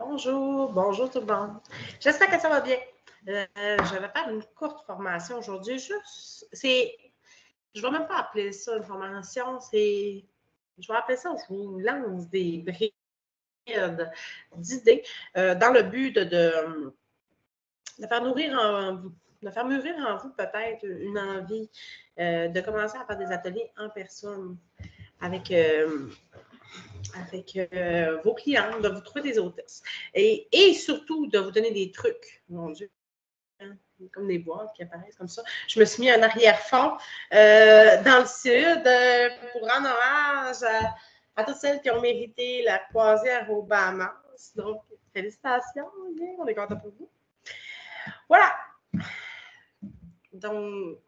Bonjour, bonjour tout le monde. J'espère que ça va bien. Je vais faire une courte formation aujourd'hui. Je ne vais même pas appeler ça une formation, je vais appeler ça, je vous lance des brides d'idées dans le but de faire mûrir en vous peut-être une envie de commencer à faire des ateliers en personne avec vos clients, de vous trouver des hôtesses. Et surtout, de vous donner des trucs. Mon Dieu, comme des boîtes qui apparaissent comme ça. Je me suis mis un arrière-fond dans le sud pour rendre hommage à toutes celles qui ont mérité la croisière aux Bahamas. Donc, félicitations, on est content pour vous. Voilà. Donc,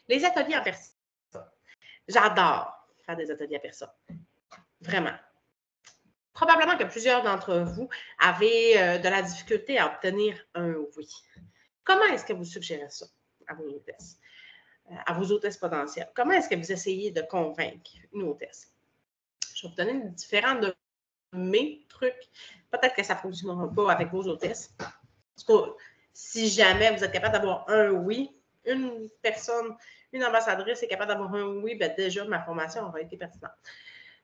les ateliers en personne. J'adore faire des ateliers en personne. Vraiment. Probablement que plusieurs d'entre vous avaient de la difficulté à obtenir un oui. Comment est-ce que vous suggérez ça à vos hôtesses potentielles? Comment est-ce que vous essayez de convaincre une hôtesse? Je vais vous donner différents de mes trucs. Peut-être que ça ne fonctionnera pas avec vos hôtesses. Si jamais vous êtes capable d'avoir un oui, une personne, une ambassadrice est capable d'avoir un oui, bien déjà, ma formation aura été pertinente.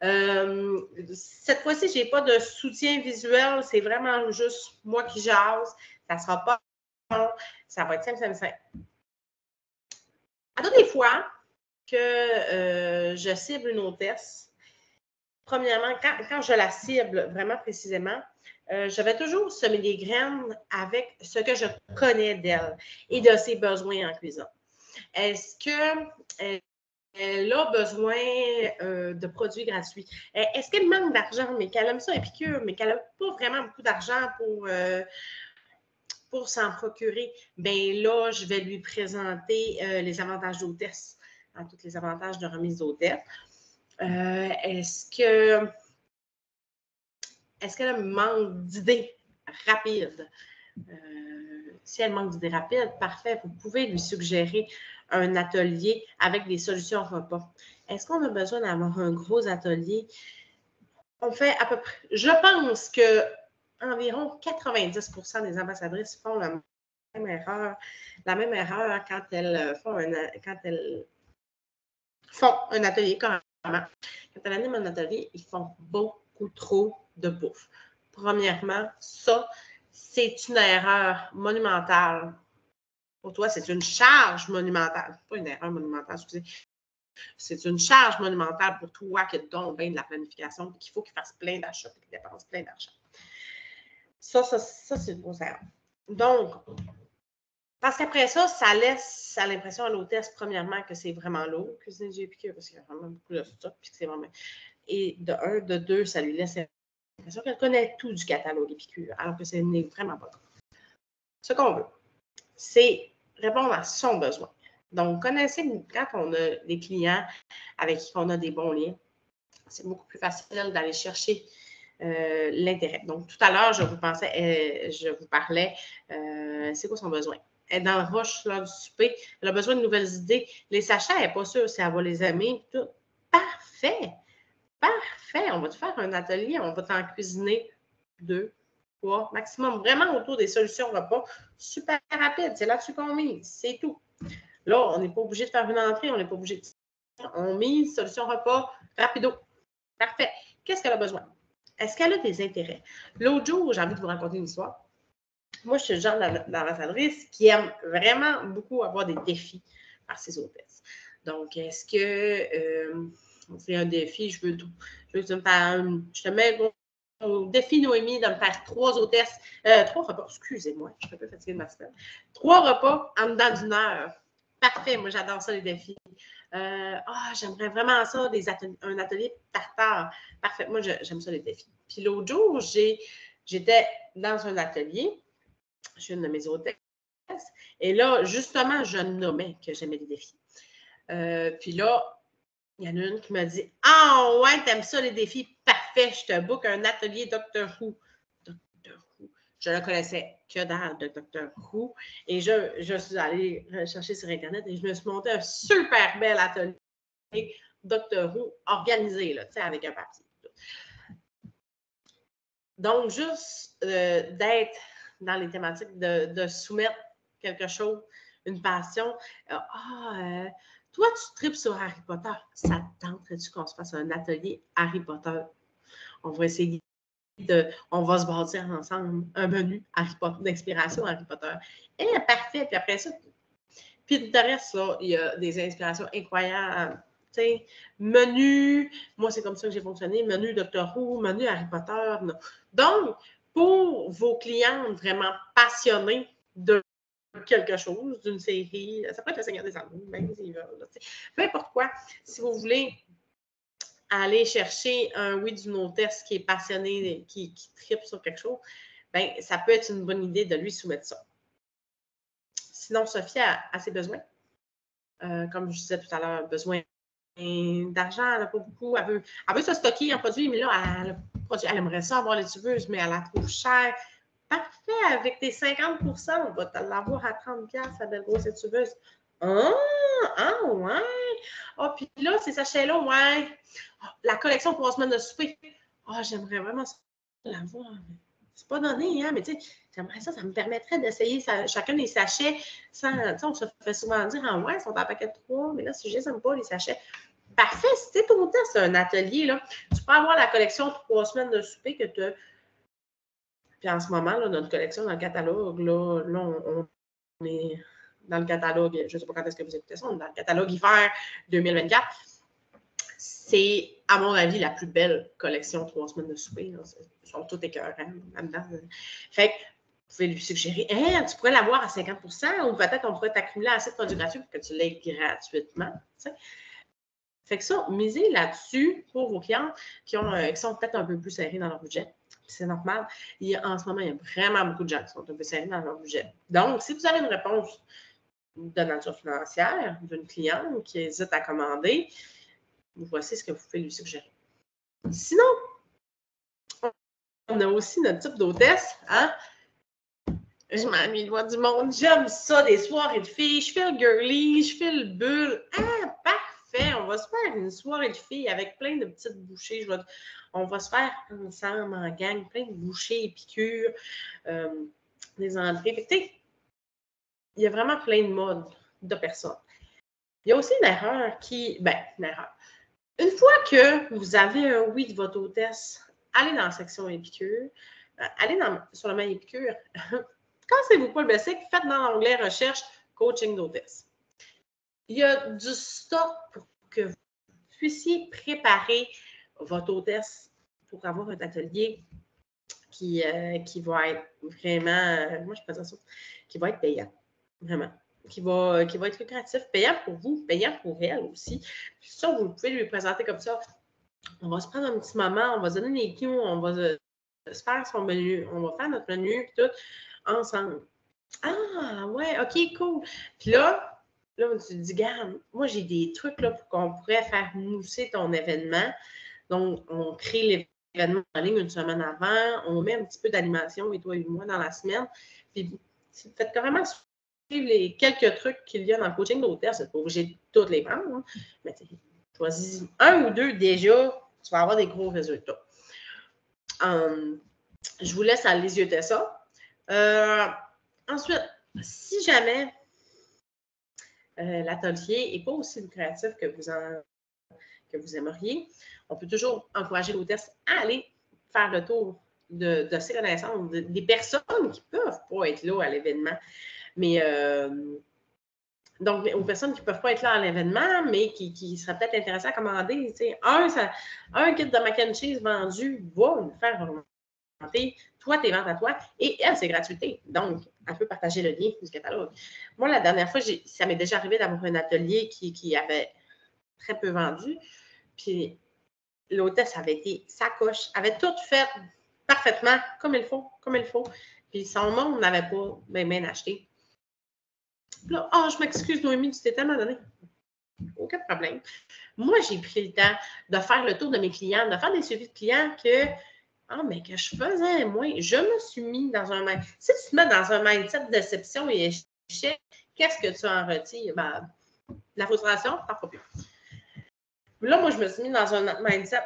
Cette fois-ci, je n'ai pas de soutien visuel. C'est vraiment juste moi qui jase. Ça ne sera pas long. Ça va être simple. À toutes les fois que je cible une hôtesse, premièrement, quand je la cible vraiment précisément, je vais toujours semer des graines avec ce que je connais d'elle et de ses besoins en cuisine. Est-ce qu'elle a besoin de produits gratuits? Est-ce qu'elle manque d'argent, mais qu'elle aime ça épicure, mais qu'elle n'a pas vraiment beaucoup d'argent pour s'en procurer? Bien là, je vais lui présenter les avantages d'hôtesse, tous les avantages de remise d'hôtesse. Est-ce qu'elle manque d'idées rapides? Si elle manque d'idées rapides, parfait, vous pouvez lui suggérer un atelier avec des solutions repas. Est-ce qu'on a besoin d'avoir un gros atelier? On fait à peu près, je pense que environ 90% des ambassadrices font la même erreur quand elles font un atelier carrément. Quand elles animent un atelier, ils font beaucoup trop de bouffe. Premièrement, ça, c'est une erreur monumentale. Pour toi, c'est une charge monumentale. Pas une erreur monumentale, excusez. C'est une charge monumentale pour toi qui donne bien de la planification et qu'il faut qu'il fasse plein d'achats et qu'il dépense plein d'argent. Ça, c'est une grosse erreur. Donc, parce qu'après ça, ça laisse à l'impression à l'hôtesse, premièrement, que c'est vraiment lourd, cuisiner du épicure, parce qu'il y a vraiment beaucoup de stock, puis que c'est vraiment... Et de un, de deux, ça lui laisse l'impression qu'elle connaît tout du catalogue épicure, alors que ce n'est vraiment pas tout. Ce qu'on veut, c'est répondre à son besoin. Donc, connaissez, quand on a des clients avec qui on a des bons liens, c'est beaucoup plus facile d'aller chercher l'intérêt. Donc, tout à l'heure, je vous parlais, c'est quoi son besoin? Elle est dans le rush lors du souper, elle a besoin de nouvelles idées. Les sachets, elle n'est pas sûre si elle va les aimer. Tout. Parfait! Parfait! On va te faire un atelier, on va t'en cuisiner 2, 3, maximum, vraiment autour des solutions repas. Super rapide, c'est là-dessus qu'on mise, c'est tout. Là, on n'est pas obligé de faire une entrée, on n'est pas obligé de... On mise, solution repas, rapido. Parfait. Qu'est-ce qu'elle a besoin? Est-ce qu'elle a des intérêts? L'autre jour, j'ai envie de vous raconter une histoire. Moi, je suis le genre d'ambassadrice qui aime vraiment beaucoup avoir des défis par ses hôtesses. Donc, est-ce que c'est un défi? Je veux que tu me fasses je te mets au défi, Noémie, de me faire 3 hôtesses, 3 repas, excusez-moi, je suis un peu fatiguée de ma semaine. 3 repas en dedans d'une heure. Parfait, moi, j'adore ça, les défis. J'aimerais vraiment ça, un atelier tartare. Parfait, moi, j'aime ça, les défis. Puis l'autre jour, j'étais dans un atelier, je suis une de mes hôtesses, et là, justement, je nommais que j'aimais les défis. Puis là, il y en a une qui m'a dit « Ah, ouais, t'aimes ça, les défis? Parfait, je te book un atelier Doctor Who. » Doctor Who. Je ne connaissais que dalle de Doctor Who. Et je suis allée chercher sur Internet et je me suis monté un super bel atelier Doctor Who organisé, là, avec un papier. Donc, juste d'être dans les thématiques, de soumettre quelque chose, une passion. Toi, tu tripes sur Harry Potter. Ça te tenterait-tu qu'on se fasse un atelier Harry Potter? On va essayer on va se bâtir ensemble un menu Harry Potter, d'inspiration Harry Potter. Parfait. Puis après ça, Pinterest, là, il y a des inspirations incroyables. Tu sais, menu, moi, c'est comme ça que j'ai fonctionné, menu Doctor Who, menu Harry Potter. Non. Donc, pour vos clientes vraiment passionnées de quelque chose, d'une série, ça peut être le Seigneur des Anneaux, même s'ils veulent. Peu importe quoi, si vous voulez aller chercher un oui d'une hôtesse qui est passionné, qui tripe sur quelque chose, ben ça peut être une bonne idée de lui soumettre ça. Sinon, Sophie a ses besoins. Comme je disais tout à l'heure, besoin d'argent, elle n'a pas beaucoup. Elle veut se stocker en produit, mais là, elle aimerait ça avoir les tubeuses, mais elle la trouve chère. Parfait, avec tes 50 on va te l'avoir à 30$, la belle grosse tubeuse. Ouais. Ah, puis là, ces sachets-là, ouais. La collection 3 semaines de souper. J'aimerais vraiment l'avoir. C'est pas donné, hein, mais tu sais, j'aimerais ça me permettrait d'essayer chacun des sachets sans, on se fait souvent dire, ouais, ils sont en paquet de 3, mais là, si je les aime pas, les sachets. Parfait, si c'est ton test, c'est un atelier, là, tu peux avoir la collection 3 semaines de souper que tu as. Puis en ce moment, là, notre collection dans le catalogue, là on est dans le catalogue, je ne sais pas quand est-ce que vous écoutez ça, on est dans le catalogue hiver 2024. C'est, à mon avis, la plus belle collection 3 semaines de souper. Là. Ils sont tous écœurants là-dedans. Fait que vous pouvez lui suggérer, tu pourrais l'avoir à 50 ou peut-être on pourrait t'accumuler assez de produits gratuits pour que tu l'aies gratuitement. T'sais. Fait que ça, misez là-dessus pour vos clients qui sont peut-être un peu plus serrés dans leur budget. C'est normal. En ce moment, il y a vraiment beaucoup de gens qui sont un peu serrés dans leur budget. Donc, si vous avez une réponse de nature financière d'une cliente qui hésite à commander, voici ce que vous pouvez lui suggérer. Sinon, on a aussi notre type d'hôtesse. Hein? Je m'ennuie de voir du monde. J'aime ça, des soirées de filles. Je fais le girly, je fais le bulle. Parfait. On va se faire une soirée de filles avec plein de petites bouchées. On va se faire ensemble, en gang, plein de bouchées et piqûres, des entrées. Il y a vraiment plein de modes de personnes. Il y a aussi une erreur une erreur. Une fois que vous avez un oui de votre hôtesse, allez dans la section épicure, allez sur le mail épicure, cassez-vous pas le basic, faites dans l'onglet recherche coaching d'hôtesse. Il y a du stock pour que vous puissiez préparer votre hôtesse pour avoir un atelier qui va être vraiment, moi je peux dire ça, qui va être payant, vraiment. Qui va être lucratif, payant pour vous, payant pour elle aussi. Puis ça, vous pouvez lui présenter comme ça. On va se prendre un petit moment, on va se donner les cues, on va se faire son menu, on va faire notre menu, puis tout, ensemble. Ouais, OK, cool. Puis là, tu te dis, garde, moi, j'ai des trucs là, pour qu'on pourrait faire mousser ton événement. Donc, on crée l'événement en ligne une semaine avant, on met un petit peu d'animation, et toi et moi, dans la semaine. Puis, vous faites carrément suivre les quelques trucs qu'il y a dans le coaching d'hôtel. C'est pas obligé de toutes les prendre. Hein. Mais choisis un ou deux déjà, tu vas avoir des gros résultats. Je vous laisse aller yeuter ça. Ensuite, si jamais l'atelier n'est pas aussi lucratif que vous aimeriez, on peut toujours encourager l'hôtesse à aller faire le tour de ses connaissances, des personnes qui ne peuvent pas être là à l'événement. Mais donc, aux personnes qui ne peuvent pas être là à l'événement, mais qui seraient peut-être intéressées à commander, un kit de mac and cheese vendu va nous faire augmenter, toi, tes ventes à toi, et elle, c'est gratuité. Donc, elle peut partager le lien du catalogue. Moi, la dernière fois, ça m'est déjà arrivé d'avoir un atelier qui avait très peu vendu, puis l'hôtesse avait été sacoche, avait tout fait parfaitement, comme il faut, puis son monde n'avait pas bien acheté. Là, je m'excuse, Noémie, tu t'es tellement donné. Aucun problème. Moi, j'ai pris le temps de faire le tour de mes clients, de faire des suivis de clients mais que je faisais moins. Je me suis mis dans un mindset. Si tu te mets dans un mindset de déception et échec, qu'est-ce que tu en retires? La frustration, t'en feras plus. Là, moi, je me suis mis dans un mindset.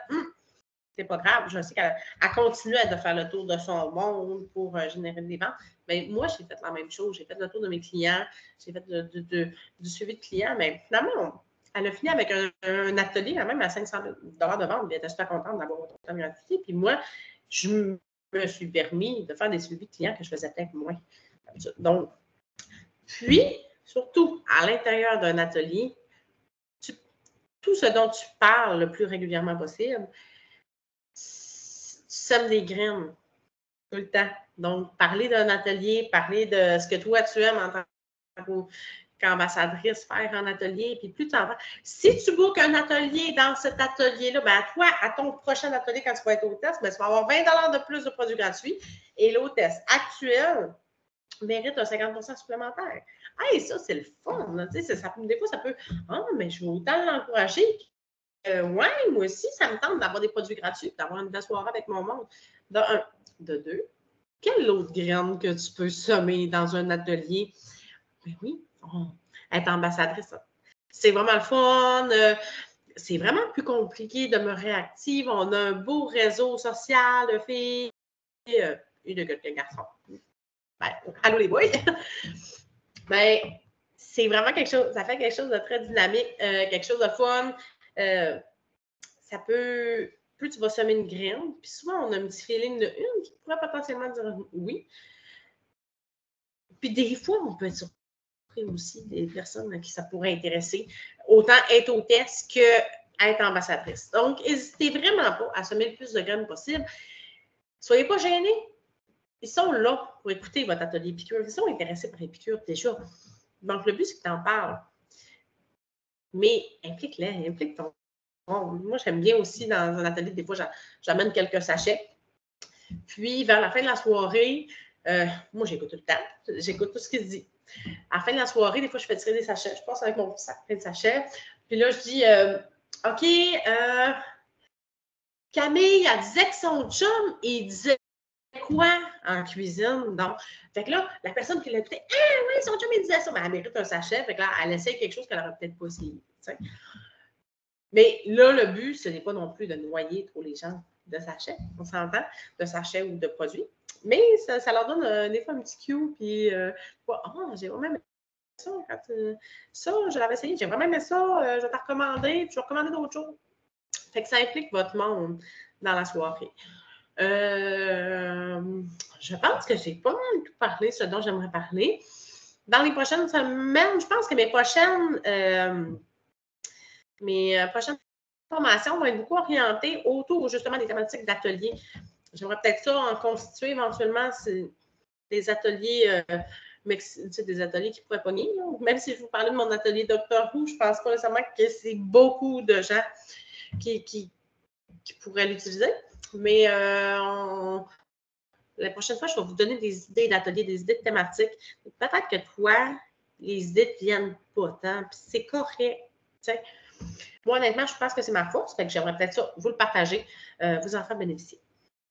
c'est pas grave. Je sais qu'elle continue de faire le tour de son monde pour générer des ventes. Mais moi, j'ai fait la même chose. J'ai fait le tour de mes clients. J'ai fait du suivi de clients. Mais finalement, elle a fini avec un atelier quand même à 500 $ de vente. Elle était super contente d'avoir autant gratuité. Puis moi, je me suis permis de faire des suivis de clients que je faisais peut-être moins. Donc, puis, surtout, à l'intérieur d'un atelier, tout ce dont tu parles le plus régulièrement possible, sèmes des graines tout le temps. Donc, parler d'un atelier, parler de ce que toi, tu aimes en tant qu'ambassadrice, faire un atelier, puis plus tu en fais. Si tu bookes un atelier dans cet atelier-là, bien, toi, à ton prochain atelier, quand tu vas être hôtesse, bien, tu vas avoir 20 $ de plus de produits gratuits et l'hôtesse actuelle mérite un 50 % supplémentaire. Hey, ça, c'est le fun. Là. Des fois, ça peut. Ah, mais je veux autant l'encourager. Ouais, moi aussi, ça me tente d'avoir des produits gratuits, d'avoir une belle soirée avec mon monde. De un. De deux, quelle autre graine que tu peux semer dans un atelier? Ben oui, être ambassadrice. C'est vraiment le fun. C'est vraiment plus compliqué de me réactive. On a un beau réseau social de filles et de quelques garçons. Ben, allô les boys! Ben, c'est vraiment quelque chose, ça fait quelque chose de très dynamique, quelque chose de fun. Ça peut, plus tu vas semer une graine, puis souvent on a un petit feeling de une qui pourrait potentiellement dire oui. Puis des fois, on peut être surpris aussi des personnes à qui ça pourrait intéresser, autant être hôtesse que être ambassadrice. Donc, n'hésitez vraiment pas à semer le plus de graines possible. Soyez pas gênés. Ils sont là pour écouter votre atelier piqûre. Ils sont intéressés par les piqûres déjà. Donc, le but, c'est que tu en parles. Mais implique-les, implique ton monde. Moi, j'aime bien aussi dans un atelier, des fois, j'amène quelques sachets. Puis, vers la fin de la soirée, moi, j'écoute tout le temps. J'écoute tout ce qu'il se dit. À la fin de la soirée, des fois, je fais tirer des sachets. Je passe avec mon sac plein de sachets. Puis là, je dis, OK, Camille, elle disait que son chum, il disait quoi en cuisine? Donc, fait que là, la personne qui l'a écouté, ah oui, son chum, il disait ça, mais elle mérite un sachet. Fait que là, elle essaie quelque chose qu'elle n'aurait peut-être pas essayé. T'sais. Mais là, le but, ce n'est pas non plus de noyer trop les gens de sachets, on s'entend, de sachets ou de produits. Mais ça leur donne des fois un petit cue, puis j'ai vraiment aimé ça. Ça, je l'avais essayé, j'ai vraiment aimé ça, je vais te recommander, puis je vais recommander d'autres choses. Fait que ça implique votre monde dans la soirée. Je pense que j'ai pas mal tout parlé, ce dont j'aimerais parler. Dans les prochaines semaines, je pense que mes prochaines formations vont être beaucoup orientées autour justement des thématiques d'ateliers. J'aimerais peut-être ça en constituer éventuellement des ateliers, des ateliers qui pourraient pogner. Là. Même si je vous parlais de mon atelier Doctor Who, je ne pense pas nécessairement que c'est beaucoup de gens qui pourraient l'utiliser. Mais la prochaine fois, je vais vous donner des idées d'ateliers, des idées de thématiques. Peut-être que toi, les idées ne viennent pas tant, puis c'est correct. T'sais. Moi, honnêtement, je pense que c'est ma force, fait que j'aimerais peut-être ça vous le partager, vous en faire bénéficier.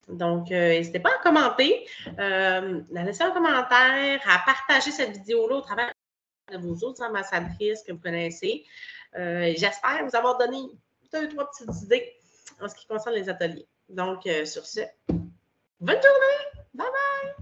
Donc, n'hésitez pas à commenter, à laisser un commentaire, à partager cette vidéo-là au travers de vos autres ambassadrices que vous connaissez. J'espère vous avoir donné 2 ou 3 petites idées en ce qui concerne les ateliers. Donc, sur ce, bonne journée! Bye bye!